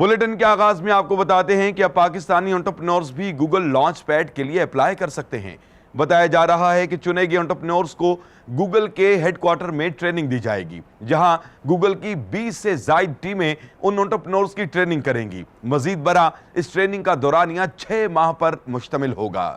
Bulletin के आगाज में आपको बताते हैं कि अब पाकिस्तानी एंटरप्रेन्योर्स भी गूगल लॉन्च पैड के लिए अप्लाई कर सकते हैं। बताया जा रहा है कि चुने गए एंटरप्रेन्योर्स को गूगल के हेडक्वार्टर में ट्रेनिंग दी जाएगी, जहां गूगल की 20 से ज्यादा टीमें उन एंटरप्रेन्योर्स की ट्रेनिंग करेंगी। मजीद बड़ा, इस ट्रेनिंग का दौरानिया 6 माह पर मुश्तमिल होगा।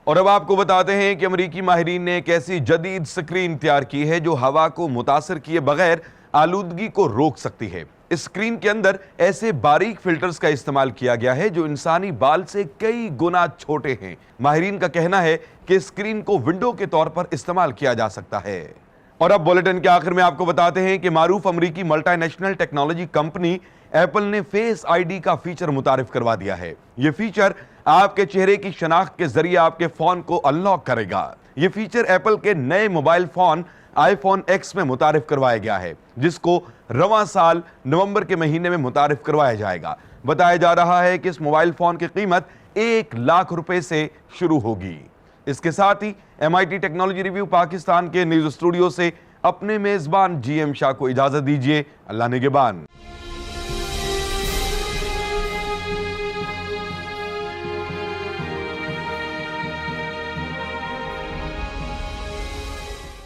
और अब आपको बताते हैं कि अमेरिकी माहिरीन ने एक ऐसी जदीद स्क्रीन तैयार की है जो हवा को मुतासर किए बगैर आलूदगी को रोक सकती है। इस स्क्रीन के अंदर ऐसे बारीक फिल्टर्स का इस्तेमाल किया गया है जो इंसानी बाल से कई गुना छोटे हैं। माहिरीन का कहना है कि स्क्रीन को विंडो के तौर पर इस्तेमाल किया जा सकता है। और अब बुलेटिन के आखिर में आपको बताते हैं कि मारूफ अमेरिकी मल्टीनेशनल टेक्नोलॉजी कंपनी एप्पल ने फेस आईडी का फीचर मुतारिफ करवा दिया है। यह फीचर आपके चेहरे की शनाख्त के जरिए आपके फोन को अनलॉक करेगा। यह फीचर एप्पल के नए मोबाइल फोन आईफोन एक्स में मुतारिफ करवाया गया है, जिसको रवां साल नवंबर के महीने में मुतारिफ करवाया जाएगा। बताया जा रहा है कि इस मोबाइल फोन की कीमत 1 लाख रुपए से शुरू होगी। इसके साथ ही MIT टेक्नोलॉजी रिव्यू पाकिस्तान के न्यूज स्टूडियो से अपने मेजबान GM शाह को इजाजत दीजिए। अल्लाह निगहबान।